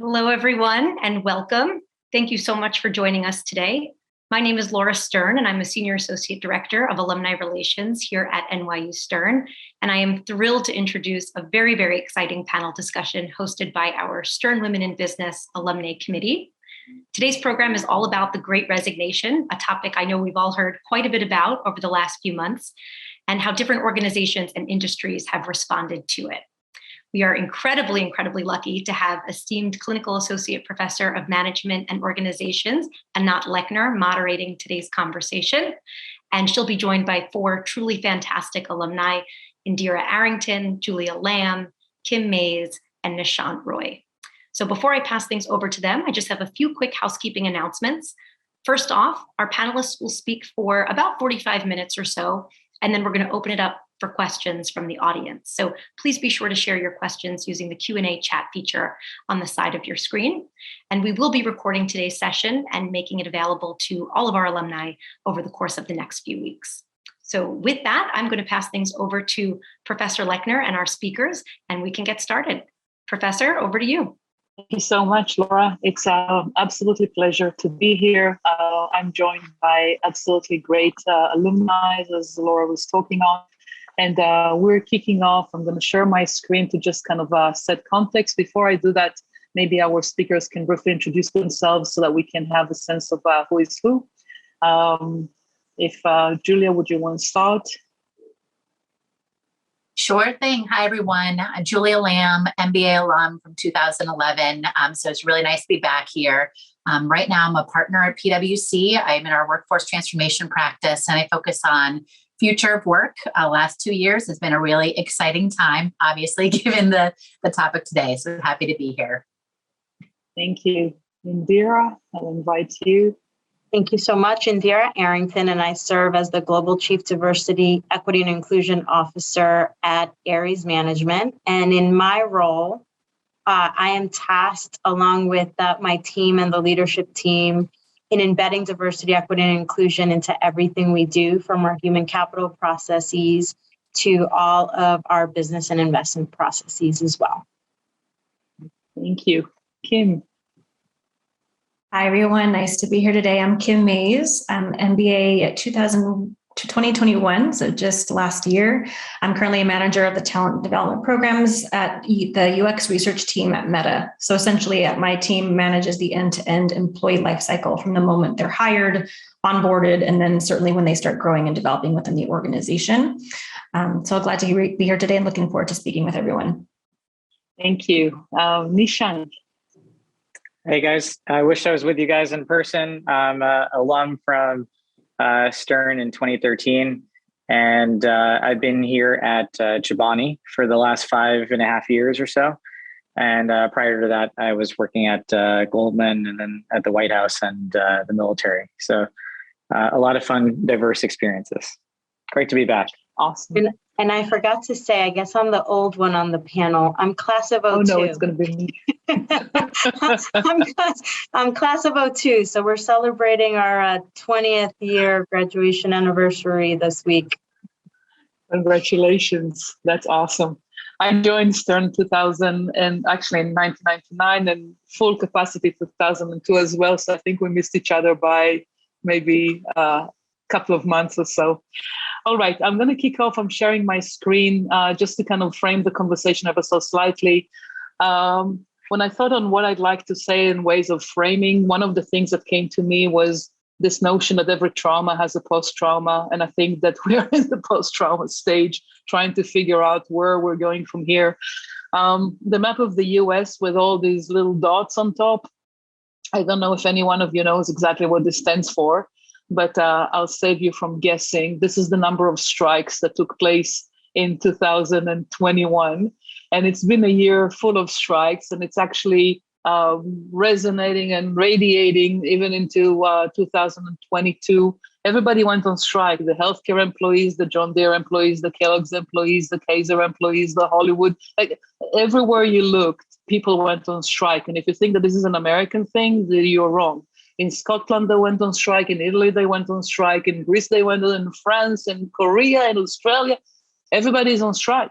Hello, everyone, and welcome. Thank you so much for joining us today. My name is Laura Stern, and I'm a Senior Associate Director of Alumni Relations here at NYU Stern. And I am thrilled to introduce a very, very exciting panel discussion hosted by our Stern Women in Business Alumnae Committee. Today's program is all about the Great Resignation, a topic I know we've all heard quite a bit about over the last few months, and how different organizations and industries have responded to it. We are incredibly lucky to have esteemed Clinical Associate Professor of Management and Organizations, Anat Lechner, moderating today's conversation. And she'll be joined by four truly fantastic alumni, Indhira Arrington, Julia Lamm, Kim Maes, and Nishant Roy. So before I pass things over to them, I just have a few quick housekeeping announcements. First off, our panelists will speak for about 45 minutes or so, and then we're going to open it up for questions from the audience. So please be sure to share your questions using the Q&A chat feature on the side of your screen. And we will be recording today's session and making it available to all of our alumni over the course of the next few weeks. So with that, I'm going to pass things over to Professor Lechner and our speakers, and we can get started. Professor, over to you. Thank you so much, Laura. It's an absolutely pleasure to be here. I'm joined by absolutely great alumni, as Laura was talking on. And we're kicking off. I'm going to share my screen to just kind of set context. Before I do that, maybe our speakers can briefly introduce themselves so that we can have a sense of who is who. If Julia, would you want to start? Sure thing. Hi, everyone. Julia Lamm, MBA alum from 2011. So it's really nice to be back here. Right now, I'm a partner at PwC. I'm in our workforce transformation practice, and I focus on future of work. Last 2 years has been a really exciting time, obviously, given the topic today. So happy to be here. Thank you. Indhira, I'll invite you. Thank you so much. Indhira Arrington, and I serve as the Global Chief Diversity, Equity, and Inclusion Officer at Ares Management. And in my role, I am tasked, along with my team and the leadership team, in embedding diversity, equity, and inclusion into everything we do, from our human capital processes to all of our business and investment processes as well. Thank you. Kim. Hi, everyone. Nice to be here today. I'm Kim Maes. I'm MBA at 2021, so just last year. I'm currently a manager of the talent development programs at the UX research team at Meta. So essentially, my team manages the end-to-end employee lifecycle from the moment they're hired, onboarded, and then certainly when they start growing and developing within the organization. So glad to be here today and looking forward to speaking with everyone. Thank you. Nishant. Hey guys, I wish I was with you guys in person. I'm an alum from Stern in 2013, and I've been here at Chobani for the last 5.5 years or so. And prior to that, I was working at Goldman and then at the White House and the military. So a lot of fun, diverse experiences. Great to be back. Awesome. And I forgot to say, I guess I'm the old one on the panel. I'm class of 02. Oh, no, it's going to be me. I'm class of 02. So we're celebrating our 20th year graduation anniversary this week. Congratulations. That's awesome. I joined Stern 2000 and actually in 1999 and full capacity 2002 as well. So I think we missed each other by maybe a couple of months or so. All right, I'm going to kick off. I'm sharing my screen just to kind of frame the conversation ever so slightly. When I thought on what I'd like to say in ways of framing, one of the things that came to me was this notion that every trauma has a post-trauma. And I think that we're in the post-trauma stage, trying to figure out where we're going from here. The map of the US with all these little dots on top, I don't know if any one of you knows exactly what this stands for, but I'll save you from guessing. This is the number of strikes that took place in 2021. And it's been a year full of strikes, and it's actually resonating and radiating even into 2022. Everybody went on strike. The healthcare employees, the John Deere employees, the Kellogg's employees, the Kaiser employees, the Hollywood, like everywhere you looked, people went on strike. And if you think that this is an American thing, then you're wrong. In Scotland, they went on strike. In Italy, they went on strike. In Greece, they went on. In France, in Korea, in Australia, everybody's on strike.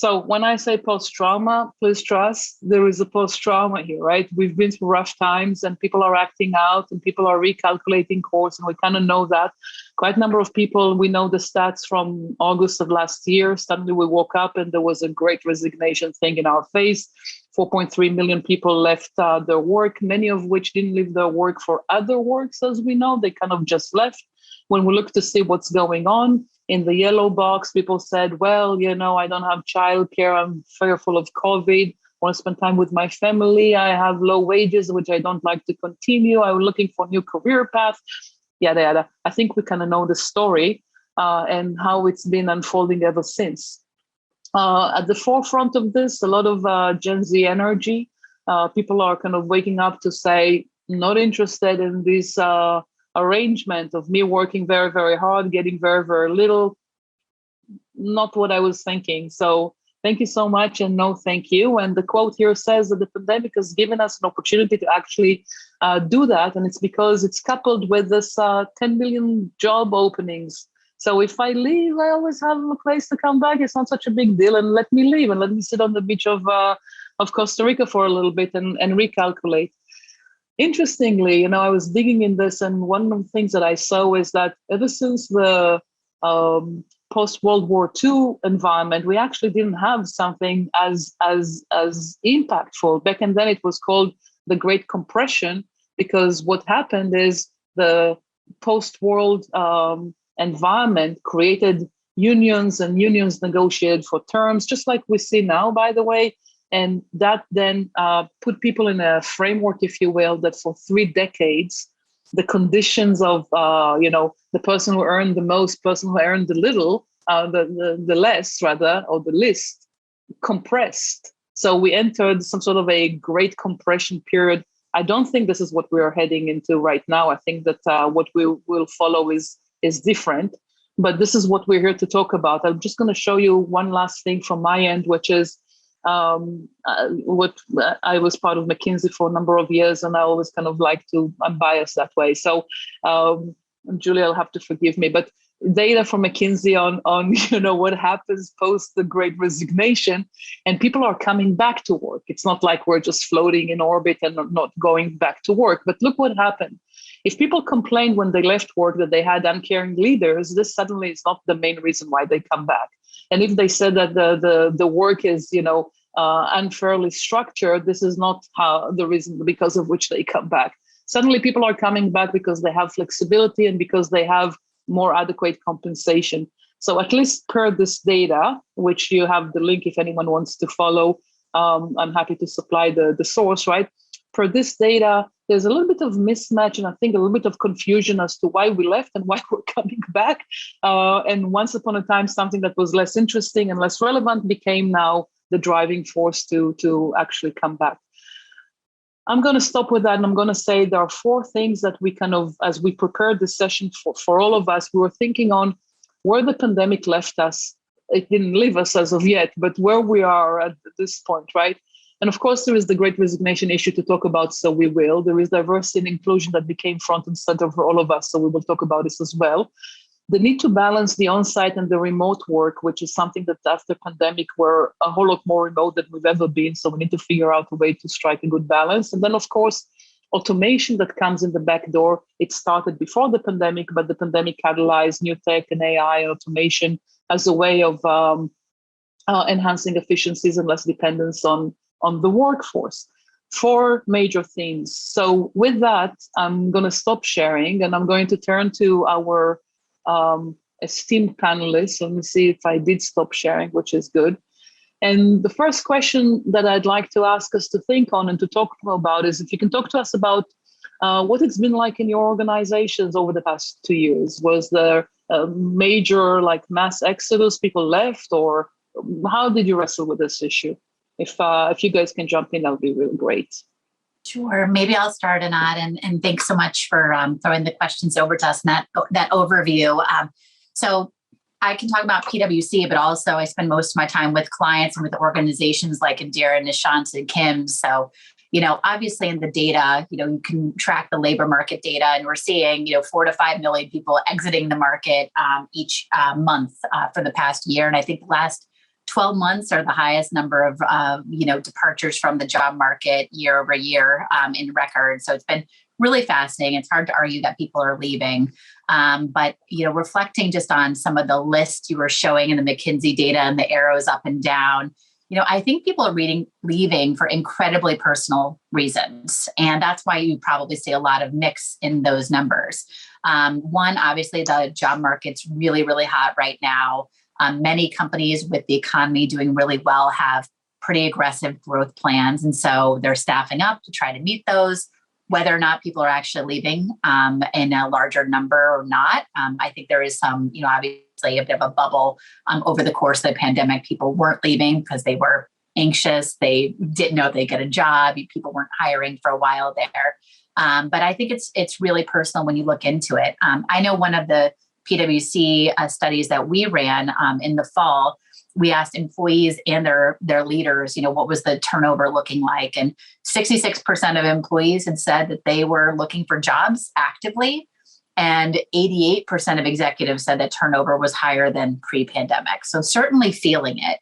So when I say post-trauma, please trust, there is a post-trauma here, right? We've been through rough times and people are acting out and people are recalculating course, and we kind of know that. Quite a number of people, we know the stats from August of last year. Suddenly we woke up and there was a great resignation thing in our face. 4.3 million people left their work, many of which didn't leave their work for other works, as we know. They kind of just left. When we look to see what's going on, in the yellow box, people said, well, I don't have childcare. I'm fearful of COVID. I want to spend time with my family. I have low wages, which I don't like to continue. I'm looking for a new career path, yada, yada. I think we kind of know the story and how it's been unfolding ever since. At the forefront of this, a lot of Gen Z energy. People are kind of waking up to say, not interested in this arrangement of me working very, very hard, getting very, very little. Not what I was thinking. So thank you so much and no thank you. And the quote here says that the pandemic has given us an opportunity to actually do that. And it's because it's coupled with this 10 million job openings. So if I leave, I always have a place to come back. It's not such a big deal, and let me leave and let me sit on the beach of Costa Rica for a little bit and recalculate. Interestingly, I was digging in this, and one of the things that I saw is that ever since the post-World War II environment, we actually didn't have something as impactful. Back then, it was called the Great Compression, because what happened is the post-world environment created unions, and unions negotiated for terms, just like we see now, by the way. And that then put people in a framework, if you will, that for 3 decades, the conditions of, the person who earned the most, person who earned the little, the less rather, or the least, compressed. So we entered some sort of a great compression period. I don't think this is what we are heading into right now. I think that what we will follow is different. But this is what we're here to talk about. I'm just going to show you one last thing from my end, which is what I was part of McKinsey for a number of years, and I always kind of I'm biased that way. So Julia will have to forgive me, but data from McKinsey on what happens post the Great Resignation, and people are coming back to work. It's not like we're just floating in orbit and not going back to work. But look what happened. If people complained when they left work that they had uncaring leaders, this suddenly is not the main reason why they come back. And if they said that the work is, unfairly structured, this is not the reason because of which they come back. Suddenly people are coming back because they have flexibility and because they have more adequate compensation. So at least per this data, which you have the link if anyone wants to follow, I'm happy to supply the source, right? Per this data, there's a little bit of mismatch and I think a little bit of confusion as to why we left and why we're coming back. And once upon a time, something that was less interesting and less relevant became now the driving force to actually come back. I'm going to stop with that. And I'm going to say there are 4 things that we kind of, as we prepared this session for all of us, we were thinking on where the pandemic left us. It didn't leave us as of yet, but where we are at this point, right? And of course, there is the Great Resignation issue to talk about, so we will. There is diversity and inclusion that became front and center for all of us, so we will talk about this as well. The need to balance the on-site and the remote work, which is something that after pandemic, we're a whole lot more remote than we've ever been, so we need to figure out a way to strike a good balance. And then, of course, automation that comes in the back door. It started before the pandemic, but the pandemic catalyzed new tech and AI and automation as a way of enhancing efficiencies and less dependence on the workforce. 4 major themes. So with that, I'm going to stop sharing and I'm going to turn to our esteemed panelists. Let me see if I did stop sharing, which is good. And the first question that I'd like to ask us to think on and to talk about is if you can talk to us about what it's been like in your organizations over the past 2 years. Was there a major mass exodus, people left, or how did you wrestle with this issue? If you guys can jump in, that would be really great. Sure. Maybe I'll start, Anat, and thanks so much for throwing the questions over to us and that overview. So I can talk about PwC, but also I spend most of my time with clients and with organizations like Indhira, Nishant, and Kim. So, obviously in the data, you can track the labor market data, and we're seeing, 4 to 5 million people exiting the market each month for the past year. And I think the last 12 months are the highest number of, departures from the job market year over year in record. So it's been really fascinating. It's hard to argue that people are leaving. But, reflecting just on some of the lists you were showing in the McKinsey data and the arrows up and down, I think people are leaving for incredibly personal reasons. And that's why you probably see a lot of mix in those numbers. One, obviously, the job market's really, really hot right now. Many companies with the economy doing really well have pretty aggressive growth plans. And so they're staffing up to try to meet those. Whether or not people are actually leaving in a larger number or not, I think there is some, obviously a bit of a bubble over the course of the pandemic. People weren't leaving because they were anxious. They didn't know if they'd get a job. People weren't hiring for a while there. But I think it's really personal when you look into it. I know one of the PwC studies that we ran in the fall, we asked employees and their leaders, what was the turnover looking like? And 66% of employees had said that they were looking for jobs actively. And 88% of executives said that turnover was higher than pre-pandemic. So certainly feeling it.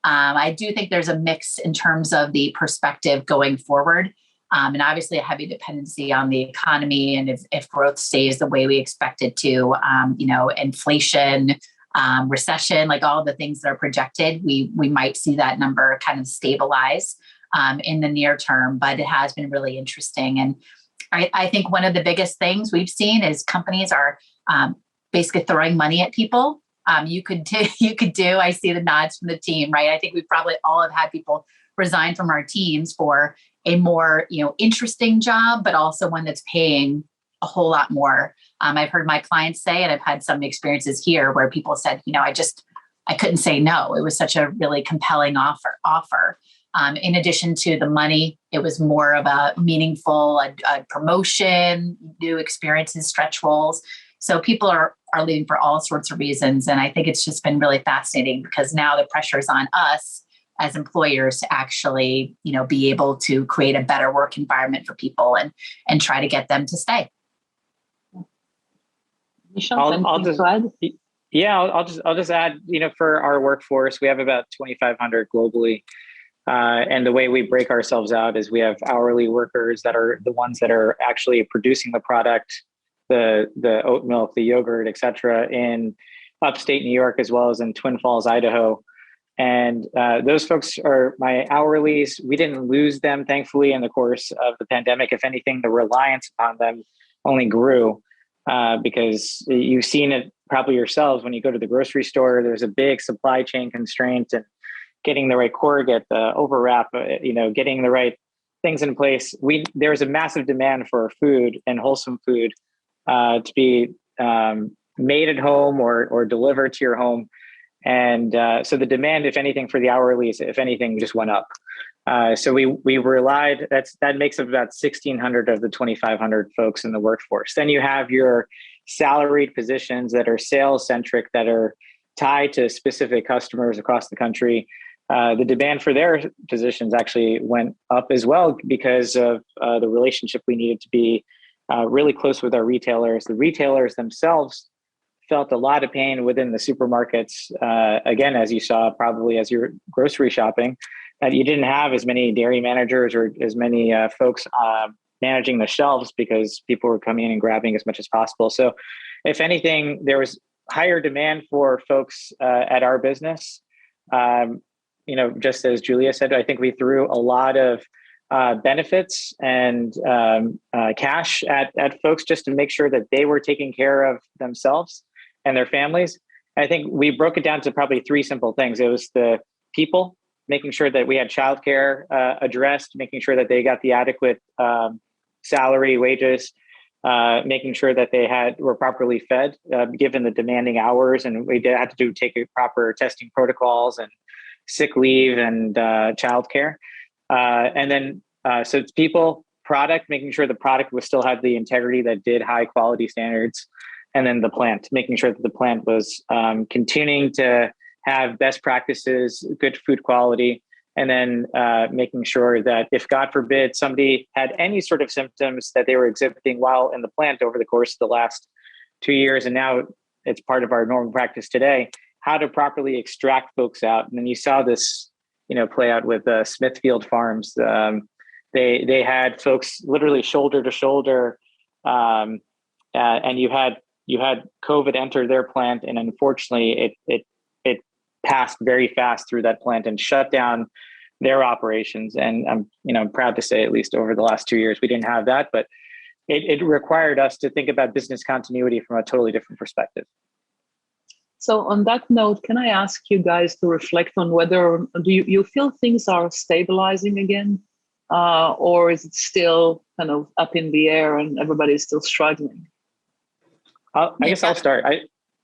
I do think there's a mix in terms of the perspective going forward. And obviously a heavy dependency on the economy. And if growth stays the way we expect it to, inflation, recession, like all the things that are projected, we might see that number kind of stabilize in the near term, but it has been really interesting. And I think one of the biggest things we've seen is companies are basically throwing money at people. You could do, I see the nods from the team, right? I think we probably all have had people resign from our teams for a more, interesting job, but also one that's paying a whole lot more. I've heard my clients say, and I've had some experiences here where people said, I couldn't say no. It was such a really compelling offer. In addition to the money, it was more of a meaningful a promotion, new experiences, stretch roles. So people are leaving for all sorts of reasons. And I think it's just been really fascinating because now the pressure is on us as employers to actually, be able to create a better work environment for people and try to get them to stay. I'll just add, for our workforce, we have about 2,500 globally. And the way we break ourselves out is we have hourly workers that are the ones that are actually producing the product, the oat milk, the yogurt, et cetera, in upstate New York, as well as in Twin Falls, Idaho. And those folks are my hourlies. We didn't lose them, thankfully, in the course of the pandemic. If anything, the reliance on them only grew because you've seen it probably yourselves when you go to the grocery store. There's a big supply chain constraint, and getting the right corrugate, the overwrap, getting the right things in place. There's a massive demand for food and wholesome food to be made at home or delivered to your home. And so the demand, if anything, for the hourlies, if anything, just went up. So we relied, that makes up about 1,600 of the 2,500 folks in the workforce. Then you have your salaried positions that are sales centric, that are tied to specific customers across the country. The demand for their positions actually went up as well because of the relationship we needed to be really close with our retailers. The retailers themselves felt a lot of pain within the supermarkets. Again, as you saw, probably as you're grocery shopping, that you didn't have as many dairy managers or as many folks managing the shelves because people were coming in and grabbing as much as possible. So if anything, there was higher demand for folks at our business. Just as Julia said, I think we threw a lot of benefits and cash at folks just to make sure that they were taking care of themselves and their families. I think we broke it down to probably three simple things. It was the people, making sure that we had childcare addressed, making sure that they got the adequate salary, wages, making sure that they were properly fed, given the demanding hours, and we had to take proper testing protocols and sick leave and childcare. And then, so it's people, product, making sure the product still had the integrity that did high quality standards. And then the plant, making sure that the plant was continuing to have best practices, good food quality, and then making sure that if, God forbid, somebody had any sort of symptoms that they were exhibiting while in the plant over the course of the last 2 years, and now it's part of our normal practice today, how to properly extract folks out. And then you saw this, play out with Smithfield Farms. They had folks literally shoulder to shoulder, and you had COVID enter their plant, and unfortunately, it passed very fast through that plant and shut down their operations. And I'm proud to say, at least over the last 2 years, we didn't have that, but it required us to think about business continuity from a totally different perspective. So on that note, can I ask you guys to reflect on whether do you feel things are stabilizing again, or is it still kind of up in the air and everybody's still struggling? I guess I'll start.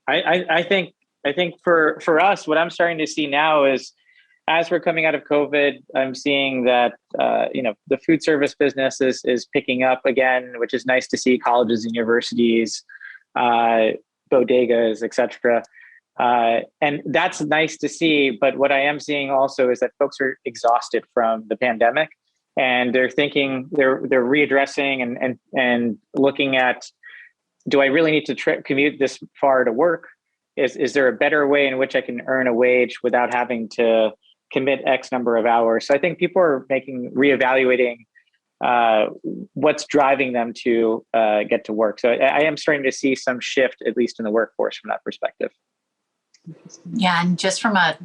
I think for us, what I'm starting to see now is, as we're coming out of COVID, I'm seeing that the food service business is picking up again, which is nice to see. Colleges and universities, bodegas, etc. And that's nice to see. But what I am seeing also is that folks are exhausted from the pandemic, and they're thinking, they're readdressing and looking at, do I really need to commute this far to work? Is there a better way in which I can earn a wage without having to commit X number of hours? So I think people are reevaluating what's driving them to get to work. So I am starting to see some shift, at least in the workforce, from that perspective. Yeah, and just from a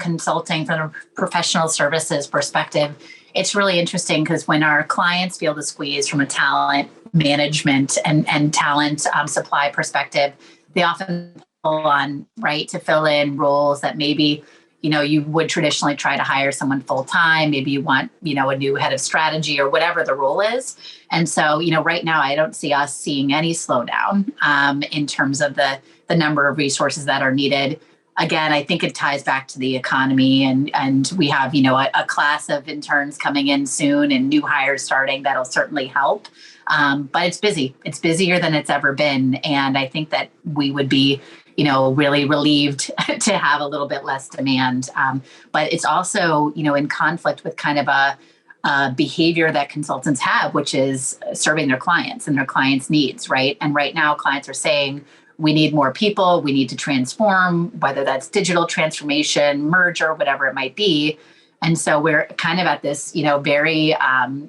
professional services perspective, it's really interesting because when our clients feel the squeeze from a talent management and talent supply perspective, they often pull on, right, to fill in roles that maybe, you would traditionally try to hire someone full time. Maybe you want, a new head of strategy or whatever the role is. And so, right now, I don't see us seeing any slowdown in terms of the number of resources that are needed. Again, I think it ties back to the economy, and we have, a class of interns coming in soon and new hires starting. That'll certainly help. But it's busy. It's busier than it's ever been. And I think that we would be, really relieved to have a little bit less demand. But it's also, in conflict with kind of a behavior that consultants have, which is serving their clients and their clients' needs, right? And right now, clients are saying, we need more people, we need to transform, whether that's digital transformation, merger, whatever it might be. And so we're kind of at this, very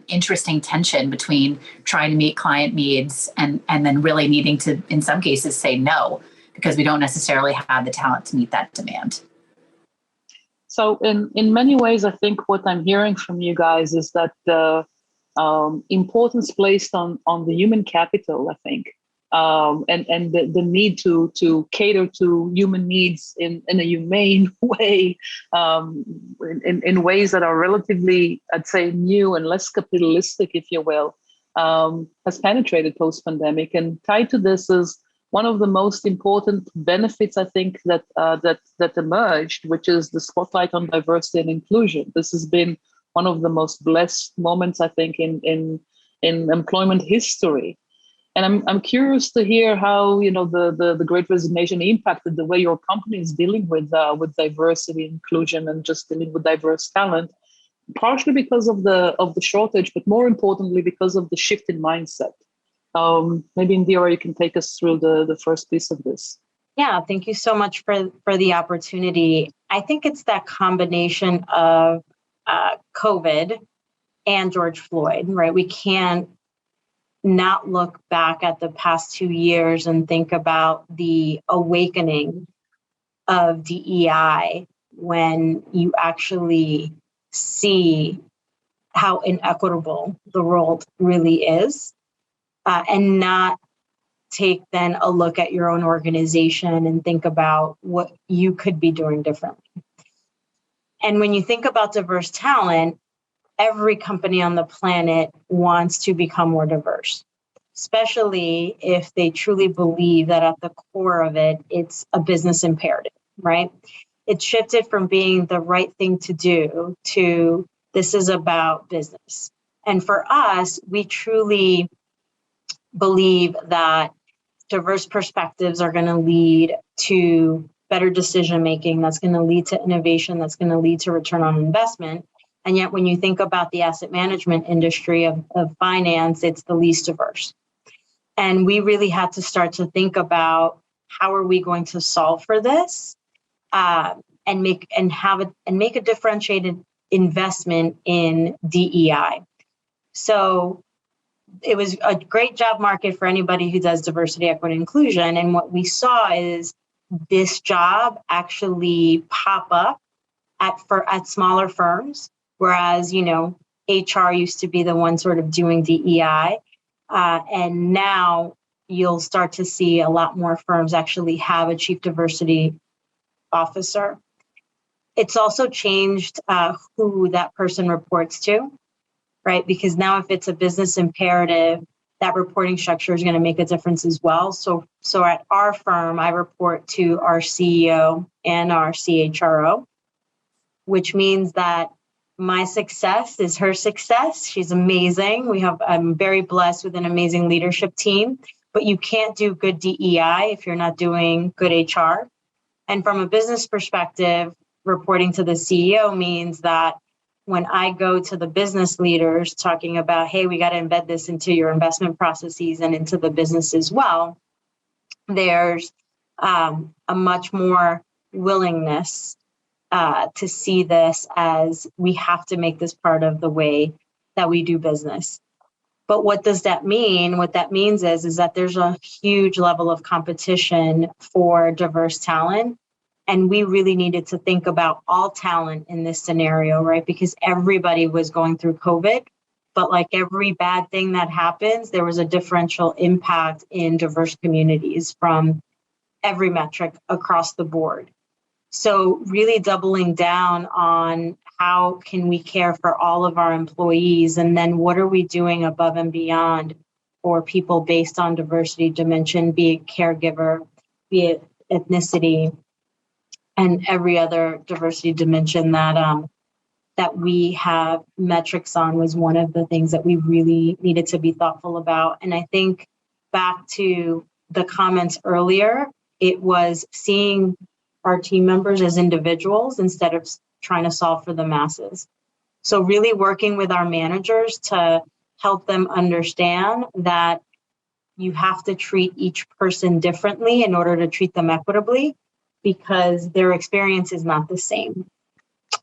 interesting tension between trying to meet client needs and then really needing to, in some cases, say no, because we don't necessarily have the talent to meet that demand. So in many ways, I think what I'm hearing from you guys is that the importance placed on the human capital, I think, and the need to cater to human needs in a humane way, in ways that are relatively, I'd say, new and less capitalistic, if you will, has penetrated post-pandemic. And tied to this is one of the most important benefits, I think, that emerged, which is the spotlight on diversity and inclusion. This has been one of the most blessed moments, I think, in employment history. And I'm curious to hear how the Great Resignation impacted the way your company is dealing with diversity, inclusion, and just dealing with diverse talent, partially because of the shortage, but more importantly because of the shift in mindset. Maybe Indhira, you can take us through the first piece of this. Yeah, thank you so much for the opportunity. I think it's that combination of COVID and George Floyd, right? We can't not look back at the past 2 years and think about the awakening of DEI when you actually see how inequitable the world really is, and not take then a look at your own organization and think about what you could be doing differently. And when you think about diverse talent, every company on the planet wants to become more diverse, especially if they truly believe that at the core of it, it's a business imperative, right? It shifted from being the right thing to do to this is about business. And for us, we truly believe that diverse perspectives are going to lead to better decision-making, that's going to lead to innovation, that's going to lead to return on investment. And yet when you think about the asset management industry of finance, it's the least diverse. And we really had to start to think about how are we going to solve for this and make a differentiated investment in DEI. So it was a great job market for anybody who does diversity, equity, inclusion. And what we saw is this job actually pop up at smaller firms, whereas, HR used to be the one sort of doing DEI. And now you'll start to see a lot more firms actually have a chief diversity officer. It's also changed who that person reports to, right? Because now if it's a business imperative, that reporting structure is going to make a difference as well. So at our firm, I report to our CEO and our CHRO, which means that my success is her success. She's amazing. I'm very blessed with an amazing leadership team, but you can't do good DEI if you're not doing good HR. And from a business perspective, reporting to the CEO means that when I go to the business leaders talking about, hey, we got to embed this into your investment processes and into the business as well, there's a much more willingness to see this as we have to make this part of the way that we do business. But what does that mean? What that means is that there's a huge level of competition for diverse talent. And we really needed to think about all talent in this scenario, right? Because everybody was going through COVID, but like every bad thing that happens, there was a differential impact in diverse communities from every metric across the board. So really doubling down on how can we care for all of our employees, and then what are we doing above and beyond for people based on diversity dimension, be it caregiver, be it ethnicity, and every other diversity dimension that we have metrics on was one of the things that we really needed to be thoughtful about. And I think back to the comments earlier, it was seeing our team members as individuals instead of trying to solve for the masses. So really working with our managers to help them understand that you have to treat each person differently in order to treat them equitably, because their experience is not the same.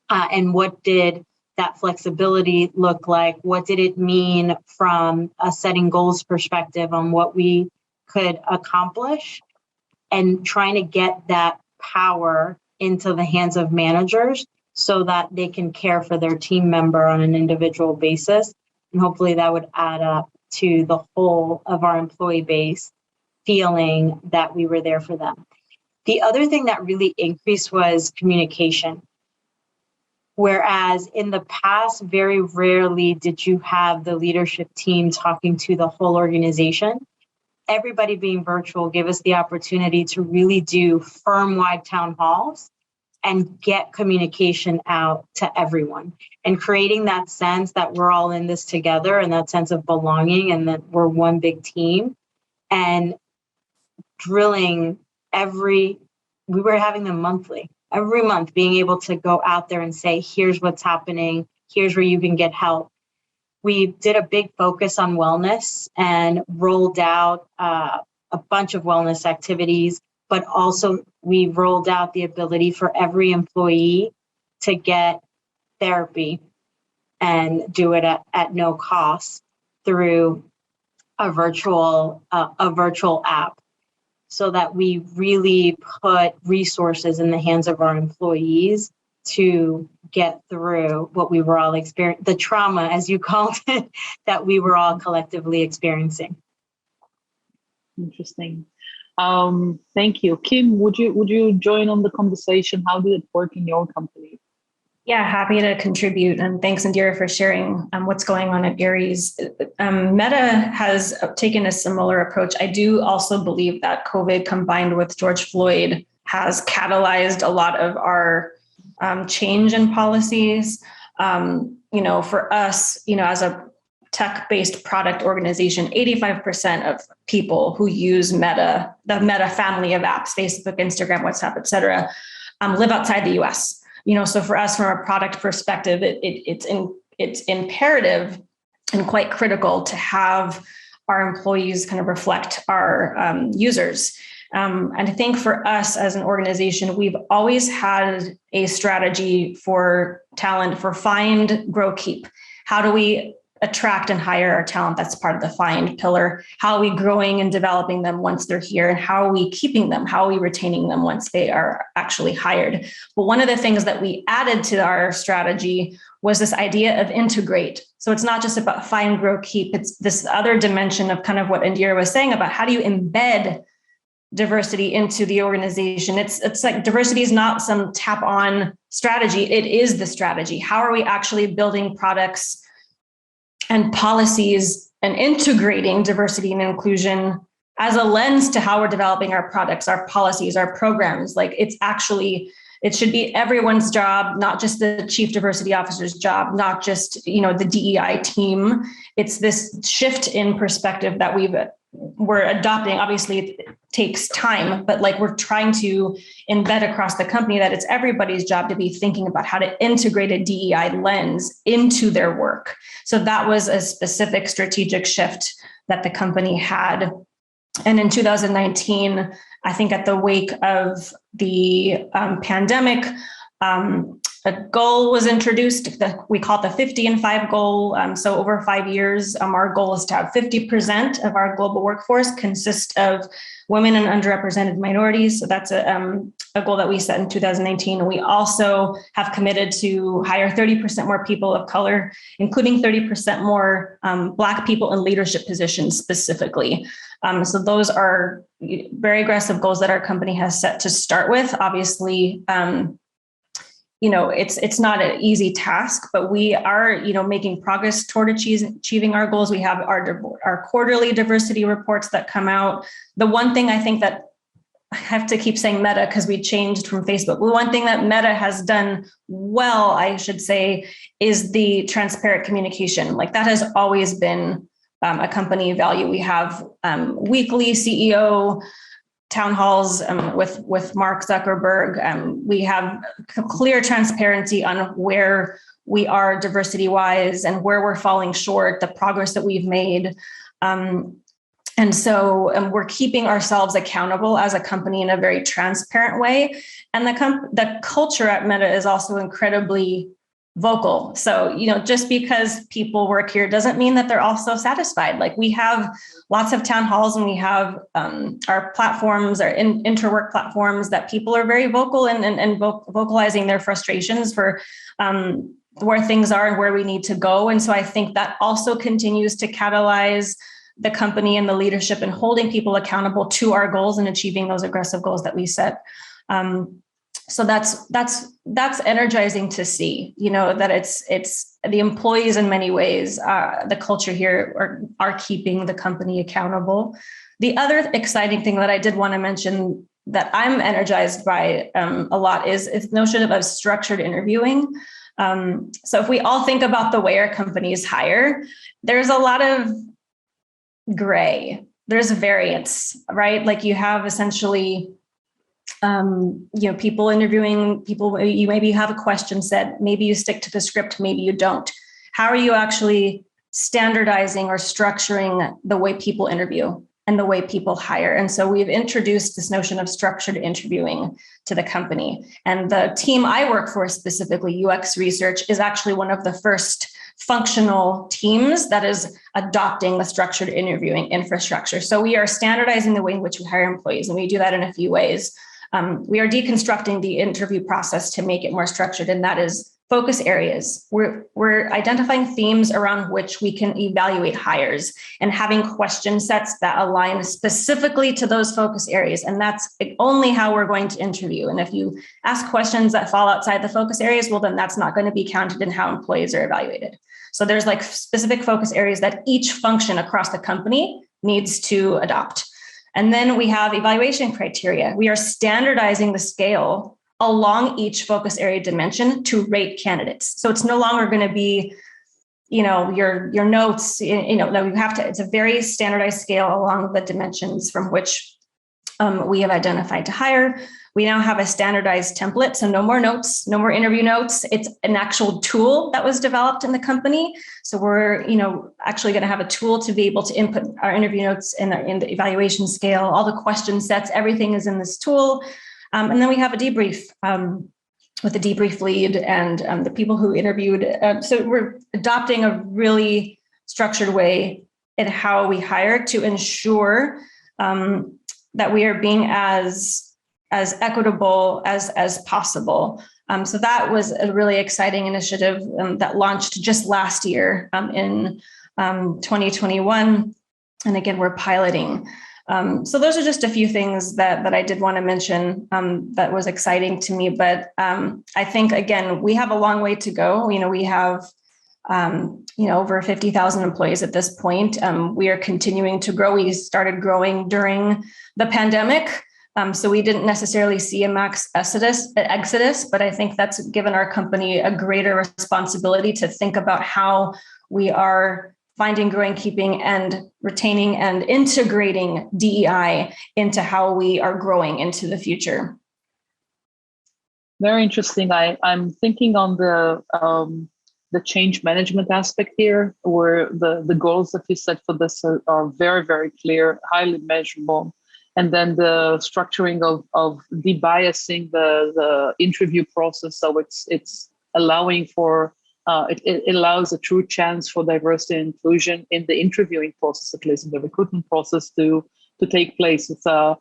And what did that flexibility look like? What did it mean from a setting goals perspective on what we could accomplish, and trying to get that power into the hands of managers so that they can care for their team member on an individual basis. And hopefully that would add up to the whole of our employee base feeling that we were there for them. The other thing that really increased was communication. Whereas in the past, very rarely did you have the leadership team talking to the whole organization. Everybody being virtual gave us the opportunity to really do firm-wide town halls and get communication out to everyone, and creating that sense that we're all in this together, and that sense of belonging, and that we're one big team, and drilling we were having them monthly, every month, being able to go out there and say, here's what's happening, here's where you can get help. We did a big focus on wellness and rolled out a bunch of wellness activities, but also we rolled out the ability for every employee to get therapy and do it at no cost through a virtual app, so that we really put resources in the hands of our employees to get through what we were all experiencing, the trauma, as you called it, that we were all collectively experiencing. Interesting. Thank you. Kim, would you join on the conversation? How did it work in your company? Yeah, happy to contribute. And thanks, Indhira, for sharing what's going on at Aries. Meta has taken a similar approach. I do also believe that COVID combined with George Floyd has catalyzed a lot of our change in policies. For us, as a tech-based product organization, 85% of people who use Meta, the Meta family of apps, Facebook, Instagram, WhatsApp, et cetera, live outside the US. So for us, from a product perspective, it's imperative and quite critical to have our employees kind of reflect our users. And I think for us as an organization, we've always had a strategy for talent, for find, grow, keep. How do we attract and hire our talent? That's part of the find pillar. How are we growing and developing them once they're here? And how are we keeping them? How are we retaining them once they are actually hired? But one of the things that we added to our strategy was this idea of integrate. So it's not just about find, grow, keep. It's this other dimension of kind of what Indhira was saying about how do you embed diversity into the organization. It's like diversity is not some tap on strategy. It is the strategy. How are we actually building products and policies and integrating diversity and inclusion as a lens to how we're developing our products, our policies, our programs? Like it should be everyone's job, not just the chief diversity officer's job, not just, the DEI team. It's this shift in perspective that we're adopting. Obviously it takes time, but like we're trying to embed across the company that it's everybody's job to be thinking about how to integrate a DEI lens into their work. So that was a specific strategic shift that the company had. And in 2019, I think at the wake of the pandemic, a goal was introduced. We call it the 50 and 5 goal. So over 5 years, our goal is to have 50% of our global workforce consist of women and underrepresented minorities. So that's a goal that we set in 2019. And we also have committed to hire 30% more people of color, including 30% more Black people in leadership positions specifically. So those are very aggressive goals that our company has set to start with. Obviously, it's not an easy task, but we are, making progress toward achieving our goals. We have our quarterly diversity reports that come out. The one thing I think that I have to keep saying Meta because we changed from Facebook. But one thing that Meta has done well, I should say, is the transparent communication. Like that has always been a company value. We have weekly CEO town halls with Mark Zuckerberg. We have clear transparency on where we are diversity-wise and where we're falling short, the progress that we've made. And so we're keeping ourselves accountable as a company in a very transparent way. And the culture at Meta is also incredibly vocal. So, just because people work here doesn't mean that they're also satisfied. Like we have lots of town halls and we have our platforms, our interwork platforms that people are very vocal and vocalizing their frustrations for where things are and where we need to go. And so I think that also continues to catalyze the company and the leadership and holding people accountable to our goals and achieving those aggressive goals that we set. So that's energizing to see, that it's the employees in many ways, the culture here are keeping the company accountable. The other exciting thing that I did want to mention that I'm energized by a lot is the notion of structured interviewing. So if we all think about the way our companies hire, there's a lot of gray, there's variance, right? Like you have essentially people interviewing people, you maybe have a question set, maybe you stick to the script, maybe you don't. How are you actually standardizing or structuring the way people interview and the way people hire? And so we've introduced this notion of structured interviewing to the company. And the team I work for, specifically UX research, is actually one of the first functional teams that is adopting the structured interviewing infrastructure. So we are standardizing the way in which we hire employees, and we do that in a few ways. We are deconstructing the interview process to make it more structured, and that is focus areas. We're identifying themes around which we can evaluate hires and having question sets that align specifically to those focus areas. And that's only how we're going to interview. And if you ask questions that fall outside the focus areas, well, then that's not going to be counted in how employees are evaluated. So there's like specific focus areas that each function across the company needs to adopt. And then we have evaluation criteria. We are standardizing the scale along each focus area dimension to rate candidates. So it's no longer going to be, your notes, no, you have to, it's a very standardized scale along the dimensions from which we have identified to hire. We now have a standardized template, so no more notes, no more interview notes. It's an actual tool that was developed in the company. So we're, actually going to have a tool to be able to input our interview notes in the evaluation scale, all the question sets, everything is in this tool. And then we have a debrief with the debrief lead and the people who interviewed. So we're adopting a really structured way in how we hire to ensure that we are being as equitable as possible. So that was a really exciting initiative that launched just last year in 2021. And again, we're piloting. So those are just a few things that I did want to mention that was exciting to me. But I think, again, we have a long way to go. We have over 50,000 employees at this point. We are continuing to grow. We started growing during the pandemic. So we didn't necessarily see a max exodus, but I think that's given our company a greater responsibility to think about how we are finding, growing, keeping, and retaining and integrating DEI into how we are growing into the future. Very interesting. I'm thinking on the change management aspect here, where the goals that you set for this are very, very clear, highly measurable. And then the structuring of debiasing the interview process, so it's allowing for it allows a true chance for diversity and inclusion in the interviewing process, at least in the recruitment process, to take place. It's a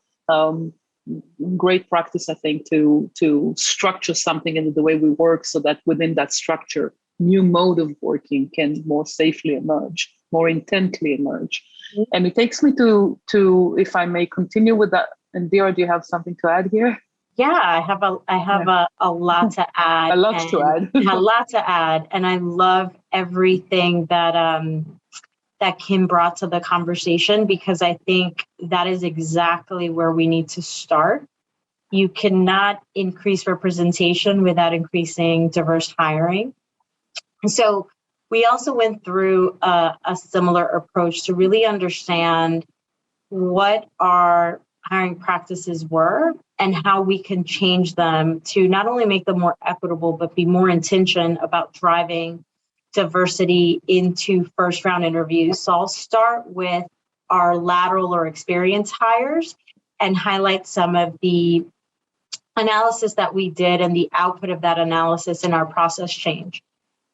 great practice, I think, to structure something in the way we work, so that within that structure, new mode of working can more safely emerge, more intently emerge. And it takes me to if I may continue with that. Indhira, do you have something to add here? Yeah, I have a lot to add. A lot to add. A lot to add, and I love everything that Kim brought to the conversation, because I think that is exactly where we need to start. You cannot increase representation without increasing diverse hiring. So we also went through a similar approach to really understand what our hiring practices were and how we can change them to not only make them more equitable, but be more intention about driving diversity into first round interviews. So I'll start with our lateral or experienced hires and highlight some of the analysis that we did and the output of that analysis in our process change.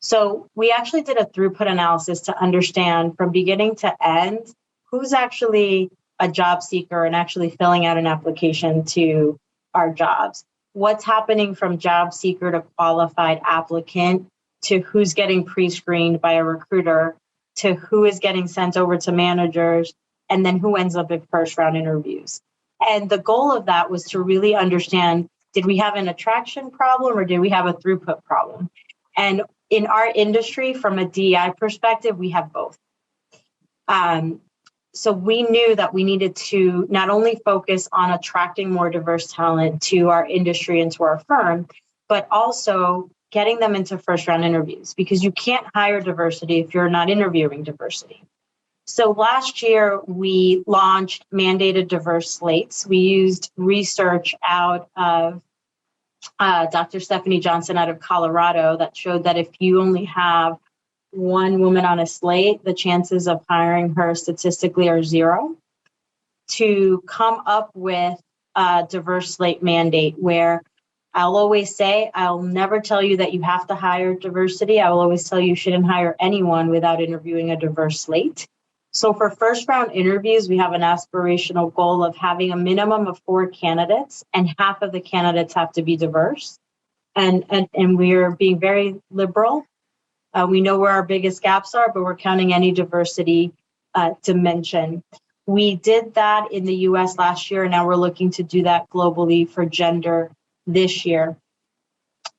So we actually did a throughput analysis to understand from beginning to end who's actually a job seeker and actually filling out an application to our jobs. What's happening from job seeker to qualified applicant, to who's getting pre-screened by a recruiter, to who is getting sent over to managers, and then who ends up in first round interviews. And the goal of that was to really understand, did we have an attraction problem or did we have a throughput problem? And in our industry, from a DEI perspective, we have both. So we knew that we needed to not only focus on attracting more diverse talent to our industry and to our firm, but also getting them into first round interviews, because you can't hire diversity if you're not interviewing diversity. So last year, we launched mandated diverse slates. We used research out of Dr. Stephanie Johnson out of Colorado that showed that if you only have one woman on a slate, the chances of hiring her statistically are 0. To come up with a diverse slate mandate, where I'll always say, I'll never tell you that you have to hire diversity. I will always tell you shouldn't hire anyone without interviewing a diverse slate. So for first round interviews, we have an aspirational goal of having a minimum of 4 candidates, and half of the candidates have to be diverse. And we're being very liberal. We know where our biggest gaps are, but we're counting any diversity dimension. We did that in the US last year, and now we're looking to do that globally for gender this year.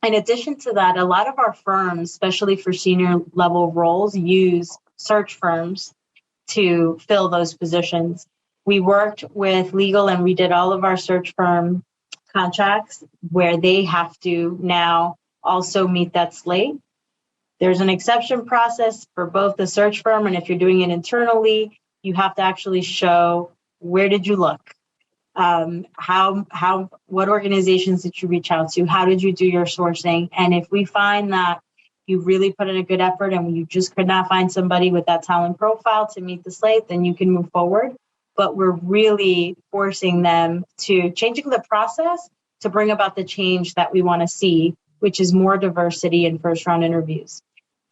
In addition to that, a lot of our firms, especially for senior level roles, use search firms to fill those positions. We worked with legal and we did all of our search firm contracts where they have to now also meet that slate. There's an exception process for both the search firm, and if you're doing it internally, you have to actually show, where did you look? What organizations did you reach out to? How did you do your sourcing? And if we find that you really put in a good effort and you just could not find somebody with that talent profile to meet the slate, then you can move forward. But we're really forcing them to changing the process to bring about the change that we want to see, which is more diversity in first round interviews.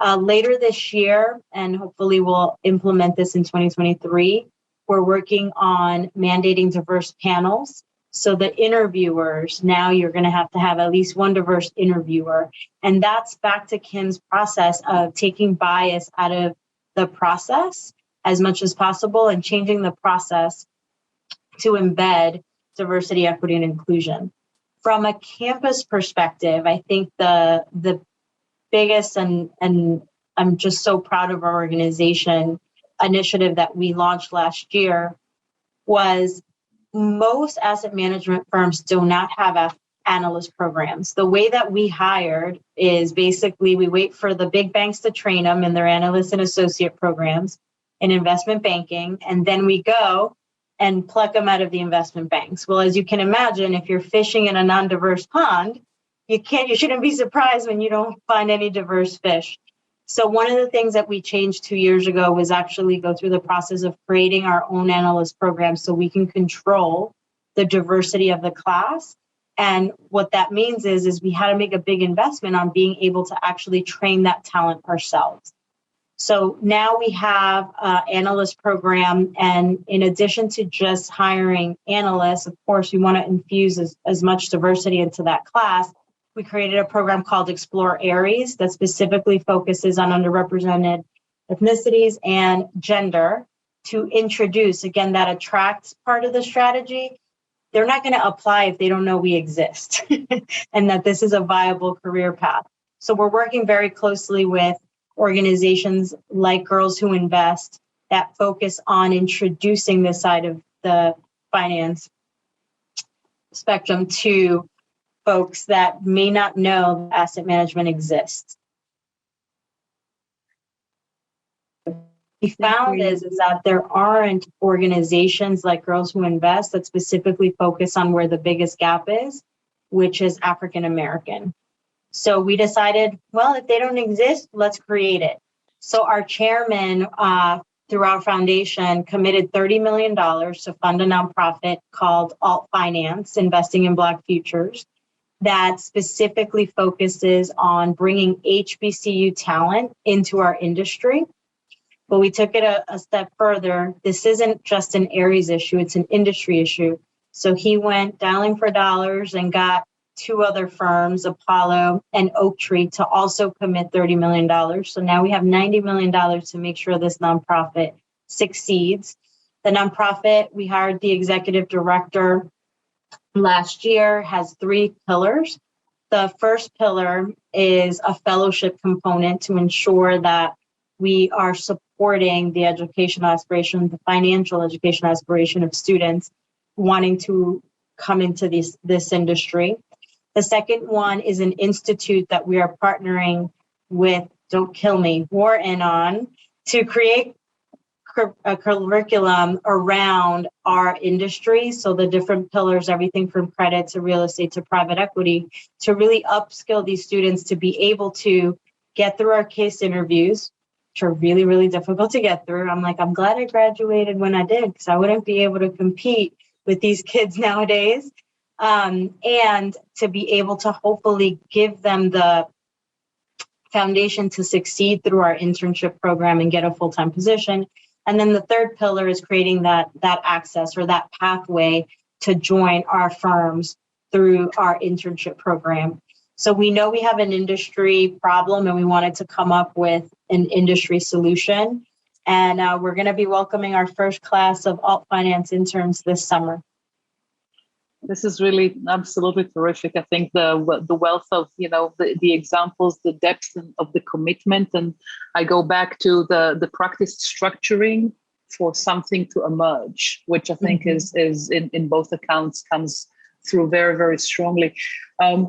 Later this year, and hopefully we'll implement this in 2023, we're working on mandating diverse panels. So the interviewers, now you're going to have at least one diverse interviewer. And that's back to Kim's process of taking bias out of the process as much as possible and changing the process to embed diversity, equity, and inclusion. From a campus perspective, I think the biggest, and I'm just so proud of our organization initiative that we launched last year, was most asset management firms do not have analyst programs. The way that we hired is basically we wait for the big banks to train them in their analyst and associate programs in investment banking, and then we go and pluck them out of the investment banks. Well, as you can imagine, if you're fishing in a non-diverse pond, you shouldn't be surprised when you don't find any diverse fish. So one of the things that we changed 2 years ago was actually go through the process of creating our own analyst program so we can control the diversity of the class. And what that means is we had to make a big investment on being able to actually train that talent ourselves. So now we have an analyst program. And in addition to just hiring analysts, of course, we want to infuse as much diversity into that class. We created a program called Explore Aries that specifically focuses on underrepresented ethnicities and gender to introduce, again, that attracts part of the strategy. They're not going to apply if they don't know we exist and that this is a viable career path. So we're working very closely with organizations like Girls Who Invest that focus on introducing this side of the finance spectrum to folks that may not know asset management exists. We found is that there aren't organizations like Girls Who Invest that specifically focus on where the biggest gap is, which is African American. So we decided, well, if they don't exist, let's create it. So our chairman, through our foundation, committed $30 million to fund a nonprofit called Alt Finance, Investing in Black Futures, that specifically focuses on bringing HBCU talent into our industry. But we took it a step further. This isn't just an Aries issue, it's an industry issue. So he went dialing for dollars and got two other firms, Apollo and Oaktree, to also commit $30 million. So now we have $90 million to make sure this nonprofit succeeds. The nonprofit, we hired the executive director last year, has 3 pillars. The first pillar is a fellowship component to ensure that we are supporting the educational aspiration, the financial educational aspiration of students wanting to come into this industry. The second one is an institute that we are partnering with, don't kill me, Wharton on, to create a curriculum around our industry. So the different pillars, everything from credit to real estate to private equity, to really upskill these students to be able to get through our case interviews, which are really, really difficult to get through. I'm glad I graduated when I did, because I wouldn't be able to compete with these kids nowadays. And to be able to hopefully give them the foundation to succeed through our internship program and get a full-time position. And then the third pillar is creating that access or that pathway to join our firms through our internship program. So we know we have an industry problem and we wanted to come up with an industry solution. And we're going to be welcoming our first class of Alt Finance interns this summer. This is really absolutely terrific. I think the wealth of, the examples, the depth of the commitment. And I go back to the practice structuring for something to emerge, which I think is in both accounts comes through very, very strongly.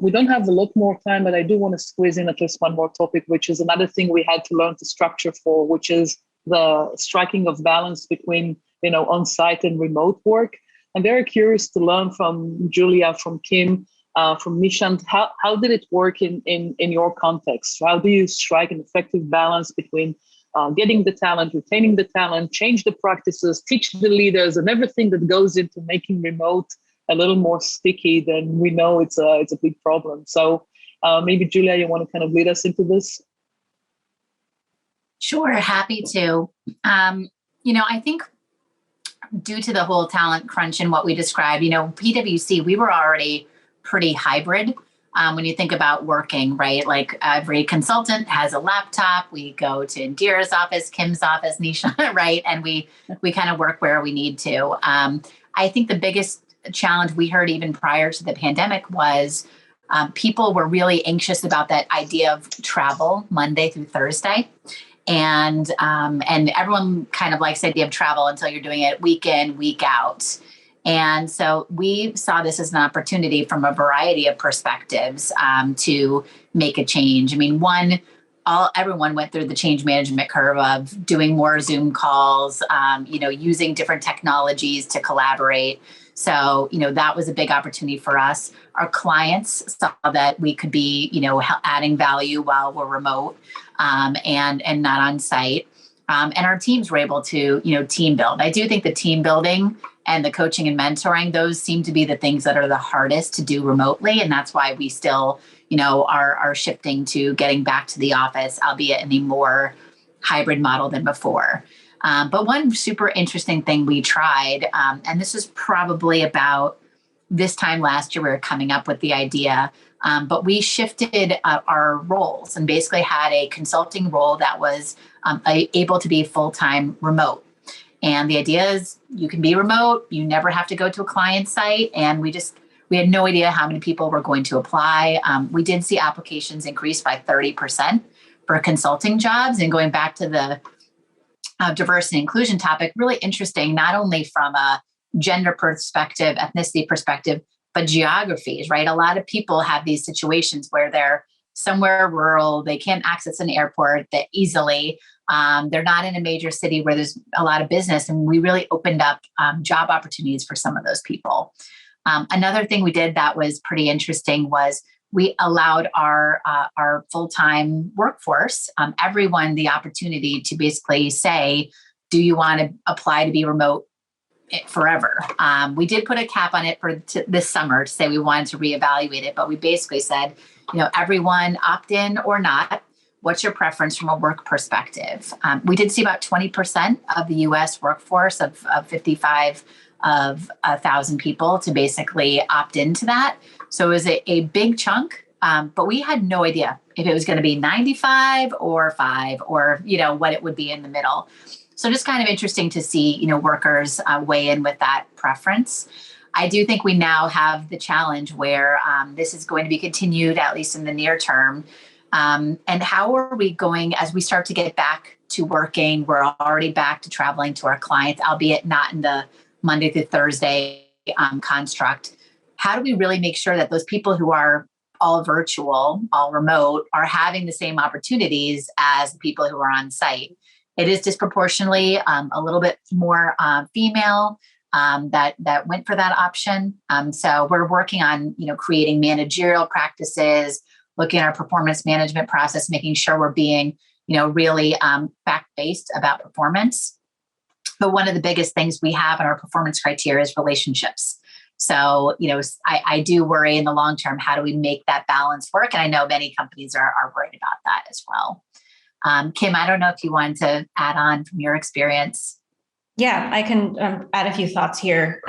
We don't have a lot more time, but I do want to squeeze in at least one more topic, which is another thing we had to learn to structure for, which is the striking of balance between, on-site and remote work. I'm very curious to learn from Julia, from Kim, from Nishant. How did it work in your context? How do you strike an effective balance between getting the talent, retaining the talent, change the practices, teach the leaders, and everything that goes into making remote a little more sticky than we know it's a big problem. So maybe Julia, you want to kind of lead us into this? Sure, happy to. I think due to the whole talent crunch and what we described, PwC, we were already pretty hybrid. When you think about working, right? Like every consultant has a laptop. We go to Indhira's office, Kim's office, Nishant, right? And we kind of work where we need to. I think the biggest challenge we heard even prior to the pandemic was people were really anxious about that idea of travel Monday through Thursday. And everyone kind of likes the idea of travel until you're doing it week in, week out. And so we saw this as an opportunity from a variety of perspectives to make a change. I mean, everyone went through the change management curve of doing more Zoom calls, using different technologies to collaborate. So, that was a big opportunity for us. Our clients saw that we could be, adding value while we're remote and not on site. And our teams were able to, team build. I do think the team building and the coaching and mentoring, those seem to be the things that are the hardest to do remotely. And that's why we still, are shifting to getting back to the office, albeit in a more hybrid model than before. But one super interesting thing we tried, and this is probably about this time last year, we were coming up with the idea, but we shifted our roles and basically had a consulting role that was able to be full-time remote. And the idea is you can be remote, you never have to go to a client site. And we had no idea how many people were going to apply. We did see applications increase by 30% for consulting jobs. And going back to the diversity and inclusion topic, really interesting, not only from a gender perspective, ethnicity perspective, but geographies, right? A lot of people have these situations where they're somewhere rural, they can't access an airport that easily. They're not in a major city where there's a lot of business. And we really opened up job opportunities for some of those people. Another thing we did that was pretty interesting was we allowed our full-time workforce, everyone, the opportunity to basically say, do you want to apply to be remote forever? We did put a cap on it for this summer to say we wanted to reevaluate it, but we basically said, everyone opt in or not. What's your preference from a work perspective? We did see about 20% of the U.S. workforce of 55,000 people to basically opt into that. So it was a big chunk, but we had no idea if it was going to be 95 or 5 or, what it would be in the middle. So just kind of interesting to see, workers weigh in with that preference. I do think we now have the challenge where this is going to be continued, at least in the near term. And how are we going as we start to get back to working? We're already back to traveling to our clients, albeit not in the Monday through Thursday construct. How do we really make sure that those people who are all virtual, all remote, are having the same opportunities as the people who are on site? It is disproportionately a little bit more female that went for that option. So we're working on, creating managerial practices, looking at our performance management process, making sure we're being, really fact-based about performance. But one of the biggest things we have in our performance criteria is relationships. So, I do worry in the long term, how do we make that balance work? And I know many companies are worried about that as well. Kim, I don't know if you wanted to add on from your experience. Yeah, I can add a few thoughts here.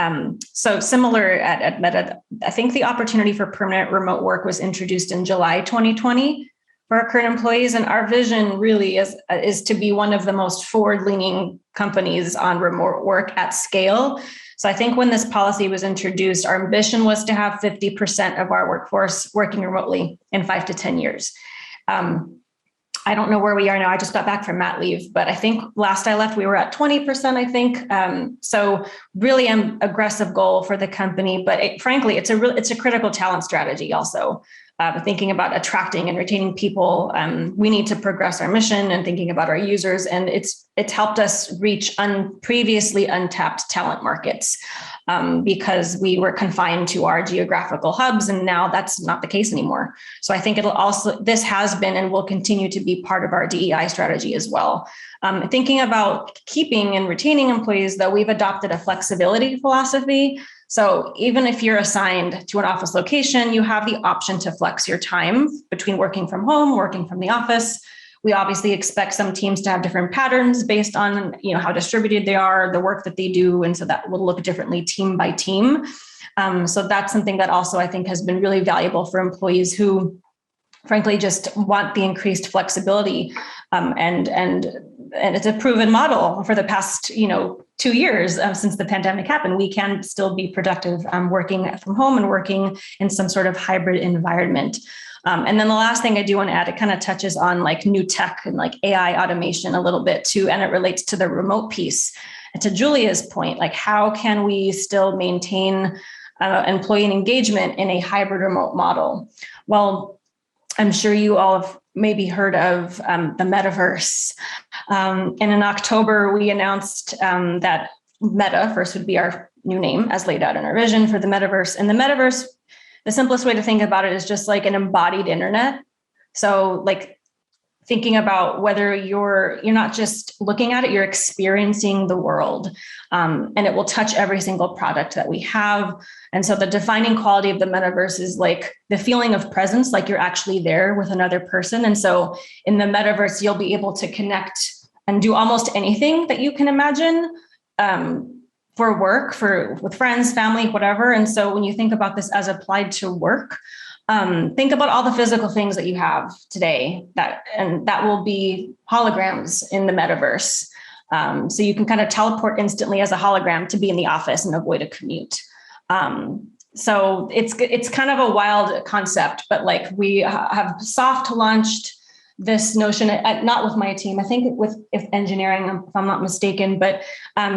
So similar at Meta, I think the opportunity for permanent remote work was introduced in July 2020 for our current employees. And our vision really is to be one of the most forward-leaning companies on remote work at scale. So I think when this policy was introduced, our ambition was to have 50% of our workforce working remotely in 5 to 10 years. I don't know where we are now. I just got back from mat leave, but I think last I left, we were at 20%, I think. So really an aggressive goal for the company, but frankly, it's a critical talent strategy also. Thinking about attracting and retaining people, we need to progress our mission and thinking about our users. And it's helped us reach previously untapped talent markets. because we were confined to our geographical hubs, and now that's not the case anymore. So I think this has been and will continue to be part of our DEI strategy as well. Thinking about keeping and retaining employees, though, we've adopted a flexibility philosophy. So even if you're assigned to an office location, you have the option to flex your time between working from home, working from the office. We obviously expect some teams to have different patterns based on, how distributed they are, the work that they do. And so that will look differently team by team. So that's something that also I think has been really valuable for employees who frankly just want the increased flexibility. And it's a proven model for the past, 2 years since the pandemic happened. We can still be productive working from home and working in some sort of hybrid environment. And then the last thing I do want to add, it kind of touches on like new tech and like AI automation a little bit too, and it relates to the remote piece. And to Julia's point, like how can we still maintain employee engagement in a hybrid remote model? Well, I'm sure you all have maybe heard of the Metaverse. And in October, we announced that Meta, first would be our new name as laid out in our vision for the Metaverse. And the Metaverse, the simplest way to think about it is just like an embodied internet. So like thinking about whether you're not just looking at it, you're experiencing the world. And it will touch every single product that we have. And so the defining quality of the Metaverse is like the feeling of presence, like you're actually there with another person. And so in the Metaverse, you'll be able to connect and do almost anything that you can imagine for work, with friends, family, whatever. And so when you think about this as applied to work, think about all the physical things that you have today that will be holograms in the Metaverse. So you can kind of teleport instantly as a hologram to be in the office and avoid a commute. So it's kind of a wild concept, but like we have soft launched this notion, not with my team, I think with engineering, if I'm not mistaken, but